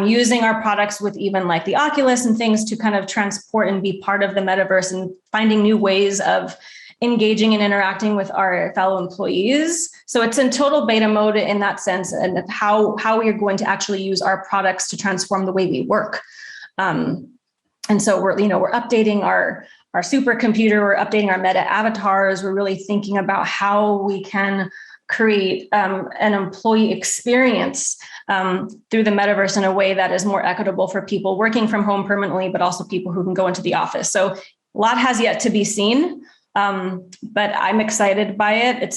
using our products with even like the Oculus and things to kind of transport and be part of the Metaverse and finding new ways of engaging and interacting with our fellow employees. So it's in total beta mode in that sense, and how we are going to actually use our products to transform the way we work. And so we're updating our supercomputer, we're updating our meta avatars. We're really thinking about how we can create an employee experience through the Metaverse in a way that is more equitable for people working from home permanently, but also people who can go into the office. So a lot has yet to be seen, but I'm excited by it. It's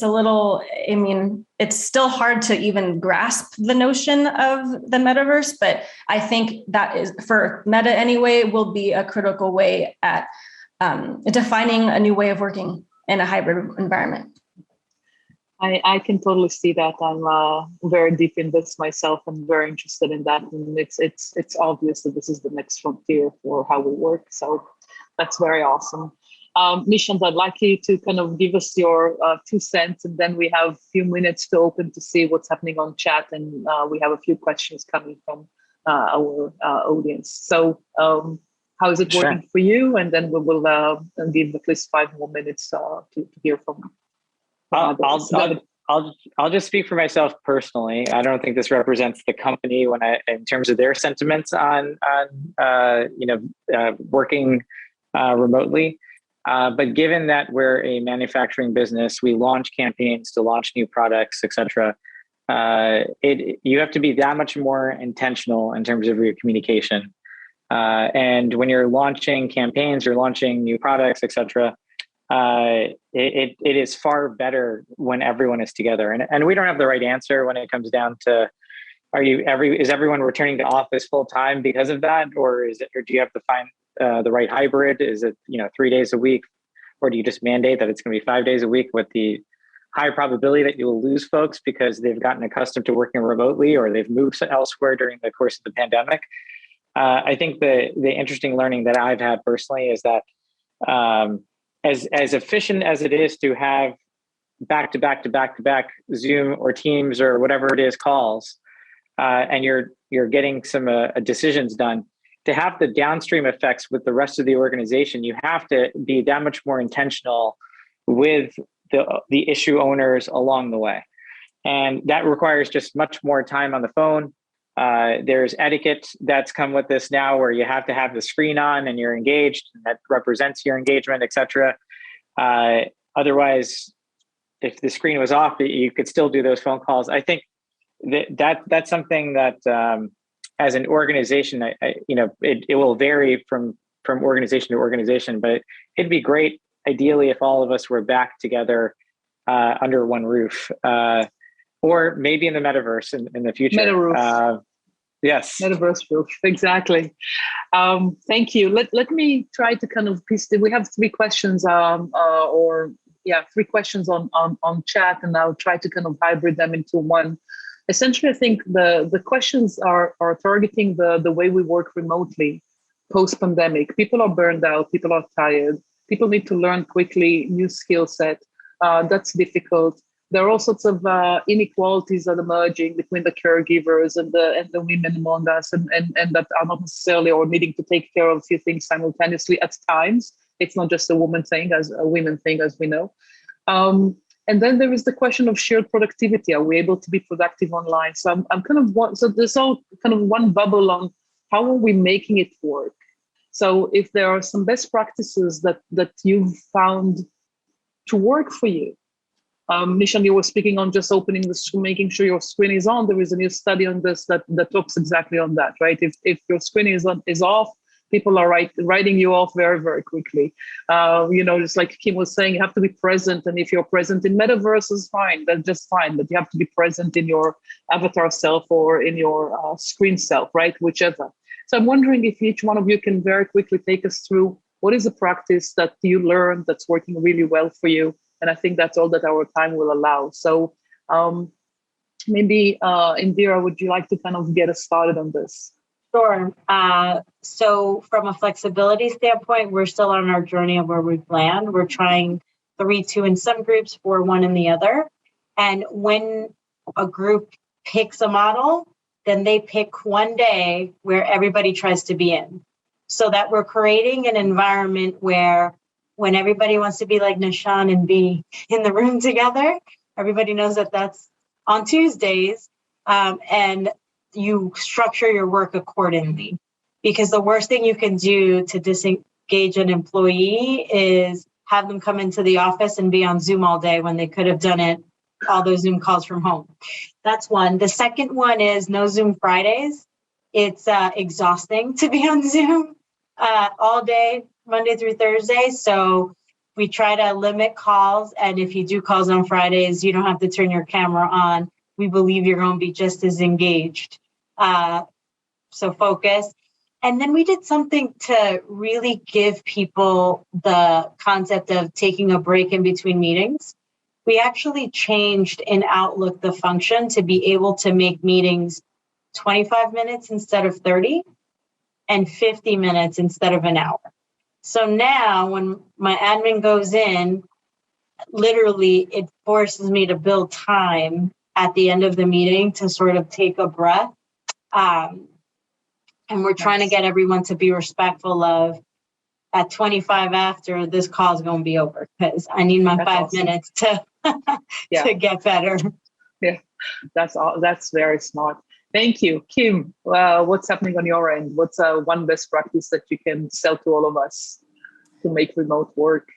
still hard to even grasp the notion of the Metaverse, but I think that is, for Meta anyway, will be a critical way at defining a new way of working in a hybrid environment. I can totally see that. I'm very deep in this myself and very interested in that. And it's obvious that this is the next frontier for how we work. So that's very awesome. Nishant, I'd like you to kind of give us your 2 cents, and then we have a few minutes to open to see what's happening on chat. And we have a few questions coming from our audience. So how is it working for you? And then we will give at least 5 more minutes to hear from you. I'll just speak for myself personally. I don't think this represents the company in terms of their sentiments on working remotely. But given that we're a manufacturing business, we launch campaigns to launch new products, et cetera. You have to be that much more intentional in terms of your communication. And when you're launching campaigns, you're launching new products, et cetera, it is far better when everyone is together. And we don't have the right answer when it comes down to, is everyone returning to office full time because of that? Or do you have to find the right hybrid? Is it 3 days a week? Or do you just mandate that it's going to be 5 days a week with the high probability that you will lose folks because they've gotten accustomed to working remotely or they've moved elsewhere during the course of the pandemic? I think the interesting learning that I've had personally is that as efficient as it is to have back to back Zoom or Teams or whatever it is calls, and you're getting some decisions done, to have the downstream effects with the rest of the organization, you have to be that much more intentional with the issue owners along the way. And that requires just much more time on the phone, There's etiquette that's come with this now, where you have to have the screen on and you're engaged, and that represents your engagement, etc. Otherwise, if the screen was off, you could still do those phone calls. I think that's something that, as an organization, it will vary from organization to organization, but it'd be great, ideally, if all of us were back together under one roof, or maybe in the metaverse in the future. Metaverse. Yes. Metaverse roof, exactly. Thank you. Let me try to kind of piece. We have three questions, three questions on chat, and I'll try to kind of hybrid them into one. Essentially, I think the questions are targeting the way we work remotely post-pandemic. People are burned out. People are tired. People need to learn quickly new skill set. That's difficult. There are all sorts of inequalities that are emerging between the caregivers and the women among us, and that are not necessarily or needing to take care of a few things simultaneously at times. It's not just a woman thing, as a women thing, as we know. And then there is the question of shared productivity. Are we able to be productive online? So I'm kind of so there's all kind of one bubble on how are we making it work. So if there are some best practices that you've found to work for you. Nishant, you were speaking on just opening the screen, making sure your screen is on. There is a new study on this that talks exactly on that, right? If your screen is off, people are writing you off very, very quickly. Just like Kim was saying, you have to be present. And if you're present in Metaverse, is fine. That's just fine. But you have to be present in your avatar self or in your screen self, right? Whichever. So I'm wondering if each one of you can very quickly take us through what is a practice that you learned that's working really well for you. And I think that's all that our time will allow. So maybe Indhira, would you like to kind of get us started on this? Sure. So from a flexibility standpoint, we're still on our journey of where we've landed. We're trying 3-2 in some groups, 4-1 in the other. And when a group picks a model, then they pick one day where everybody tries to be in. So that we're creating an environment where when everybody wants to be like Nishant and be in the room together, everybody knows that that's on Tuesdays, and you structure your work accordingly. Because the worst thing you can do to disengage an employee is have them come into the office and be on Zoom all day when they could have done it, all those Zoom calls from home. That's one. The second one is no Zoom Fridays. It's exhausting to be on Zoom all day, Monday through Thursday. So we try to limit calls. And if you do calls on Fridays, you don't have to turn your camera on. We believe you're going to be just as engaged. So focus. And then we did something to really give people the concept of taking a break in between meetings. We actually changed in Outlook the function to be able to make meetings 25 minutes instead of 30 and 50 minutes instead of an hour. So now when my admin goes in, literally it forces me to build time at the end of the meeting to sort of take a breath. And we're trying to get everyone to be respectful of at 25 after this call is going to be over because I need my 5 minutes to to get better. Yeah, that's very smart. Thank you. Kim, what's happening on your end? What's one best practice that you can sell to all of us to make remote work?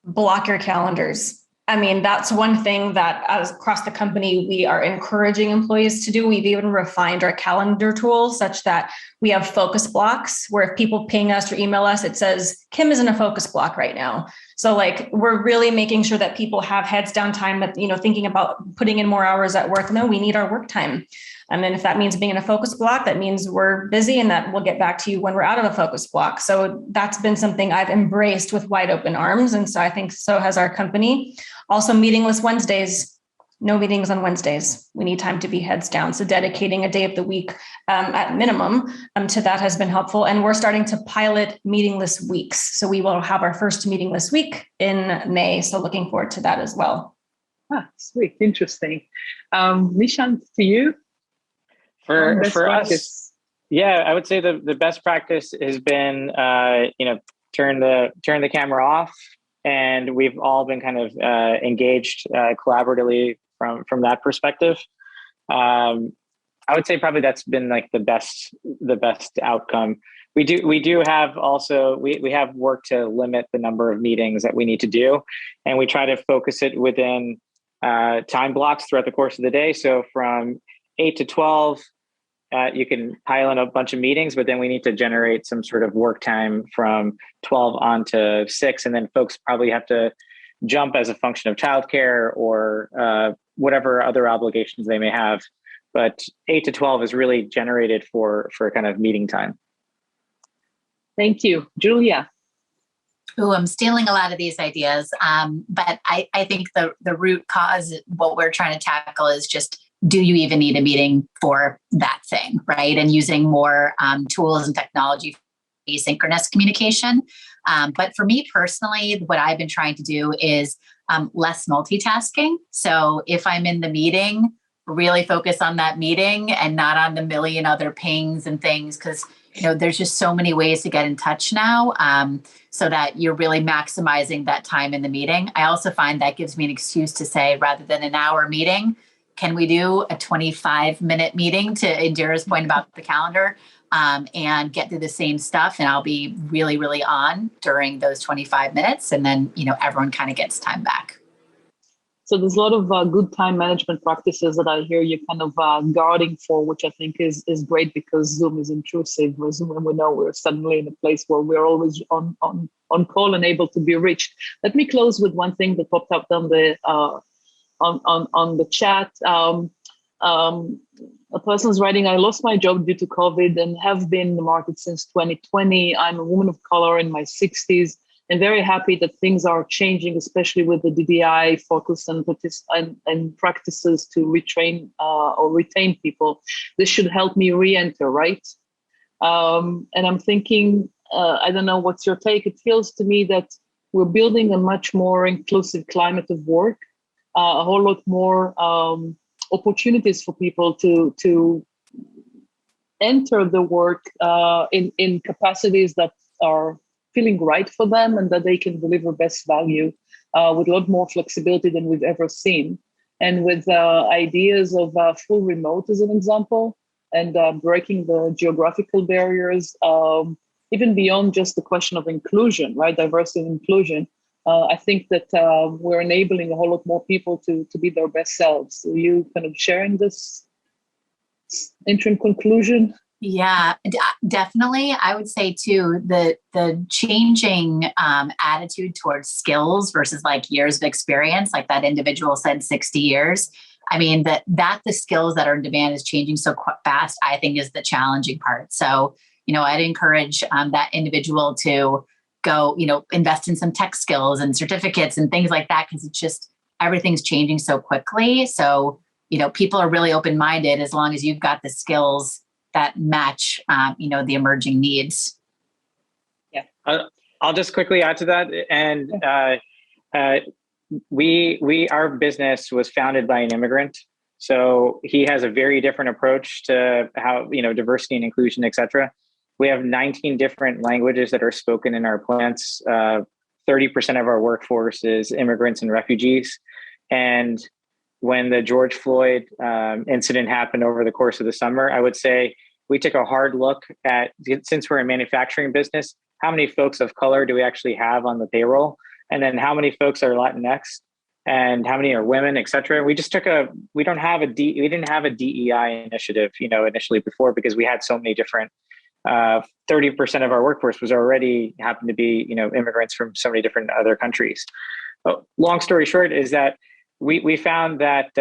Block your calendars. I mean, that's one thing that as across the company, we are encouraging employees to do. We've even refined our calendar tools such that we have focus blocks where if people ping us or email us, it says, Kim is in a focus block right now. So like, we're really making sure that people have heads down time that, thinking about putting in more hours at work. No, we need our work time. And then if that means being in a focus block, that means we're busy and that we'll get back to you when we're out of the focus block. So that's been something I've embraced with wide open arms. And so I think so has our company. Also meetingless Wednesdays, no meetings on Wednesdays. We need time to be heads down. So dedicating a day of the week at minimum to that has been helpful. And we're starting to pilot meetingless weeks. So we will have our first meetingless week in May. So looking forward to that as well. Sweet. Interesting. Nishant, to you? For us, yeah, I would say the best practice has been, turn the camera off, and we've all been kind of engaged collaboratively from that perspective. I I would say probably that's been like the best outcome. We do have also, we have worked to limit the number of meetings that we need to do, and we try to focus it within time blocks throughout the course of the day. So from 8 to 12, you can pile in a bunch of meetings, but then we need to generate some sort of work time from 12 on to 6. And then folks probably have to jump as a function of childcare or whatever other obligations they may have. But 8 to 12 is really generated for kind of meeting time. Thank you. Julia. Oh, I'm stealing a lot of these ideas. But I think the root cause, what we're trying to tackle is just, do you even need a meeting for that thing, right? And using more tools and technology for asynchronous communication. But for me personally, what I've been trying to do is less multitasking. So if I'm in the meeting, really focus on that meeting and not on the million other pings and things, because there's just so many ways to get in touch now, so that you're really maximizing that time in the meeting. I also find that gives me an excuse to say, rather than an hour meeting, can we do a 25-minute meeting, to Indira's point about the calendar, and get through the same stuff, and I'll be really, really on during those 25 minutes, and then everyone kind of gets time back. So there's a lot of good time management practices that I hear you kind of guarding for, which I think is great, because Zoom is intrusive. Zoom, and we know we're suddenly in a place where we're always on call and able to be reached. Let me close with one thing that popped up on the chat. A person's writing, I lost my job due to COVID and have been in the market since 2020. I'm a woman of color in my 60s. And very happy that things are changing, especially with the DDI focus and practices to retrain or retain people. This should help me re-enter, right? And I'm thinking, I don't know, what's your take? It feels to me that we're building a much more inclusive climate of work, a whole lot more opportunities for people to enter the work in capacities that are feeling right for them, and that they can deliver best value with a lot more flexibility than we've ever seen. And with ideas of full remote as an example, and breaking the geographical barriers, even beyond just the question of inclusion, right? Diversity and inclusion. I think that we're enabling a whole lot more people to be their best selves. So you kind of sharing this interim conclusion? Yeah, definitely. I would say too, the changing attitude towards skills versus like years of experience, like that individual said 60 years. I mean, that the skills that are in demand is changing so fast, I think is the challenging part. So, I'd encourage that individual to go, invest in some tech skills and certificates and things like that, because it's just, everything's changing so quickly. So, people are really open-minded as long as you've got the skills that match, the emerging needs. Yeah, I'll just quickly add to that. And our business was founded by an immigrant, so he has a very different approach to how diversity and inclusion, et cetera. We have 19 different languages that are spoken in our plants. 30% of our workforce is immigrants and refugees, and when the George Floyd incident happened over the course of the summer, I would say we took a hard look at, since we're a manufacturing business, how many folks of color do we actually have on the payroll? And then how many folks are Latinx, and how many are women, et cetera. We just we didn't have a DEI initiative, initially before, because we had so many different, 30% of our workforce was already happened to be, immigrants from so many different other countries. Long story short is that we found that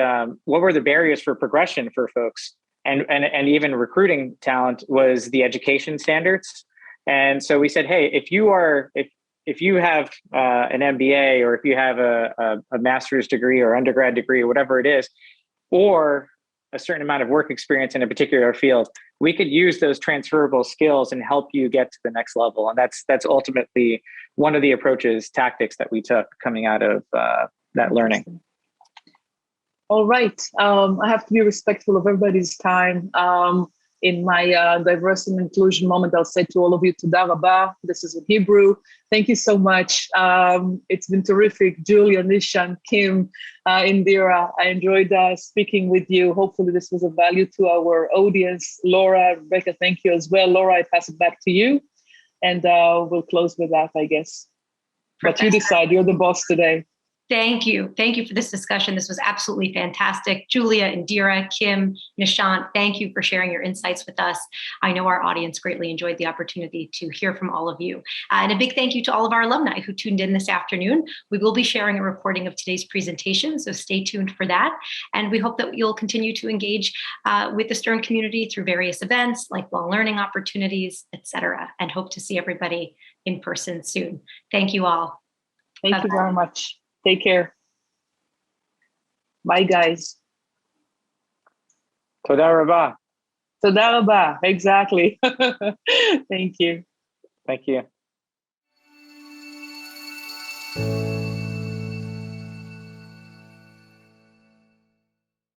what were the barriers for progression for folks and even recruiting talent was the education standards. And so we said, hey, if you have an MBA, or if you have a master's degree or undergrad degree or whatever it is, or a certain amount of work experience in a particular field, we could use those transferable skills and help you get to the next level. And that's ultimately one of the tactics that we took coming out of that learning. All right. I have to be respectful of everybody's time. In my diversity and inclusion moment, I'll say to all of you, Toda Rabah. This is in Hebrew. Thank you so much. It's been terrific. Julia, Nishant, Kim, Indhira, I enjoyed speaking with you. Hopefully this was of value to our audience. Laura, Rebecca, thank you as well. Laura, I pass it back to you. And we'll close with that, I guess. But you decide, you're the boss today. Thank you. Thank you for this discussion. This was absolutely fantastic. Julia, Indhira, Kim, Nishant, thank you for sharing your insights with us. I know our audience greatly enjoyed the opportunity to hear from all of you. And a big thank you to all of our alumni who tuned in this afternoon. We will be sharing a recording of today's presentation, so stay tuned for that. And we hope that you'll continue to engage with the Stern community through various events, lifelong learning opportunities, etc. And hope to see everybody in person soon. Thank you all. Thank you very much. Take care. Bye, guys. Toda Rabah. Toda Rabah. Exactly. Thank you. Thank you.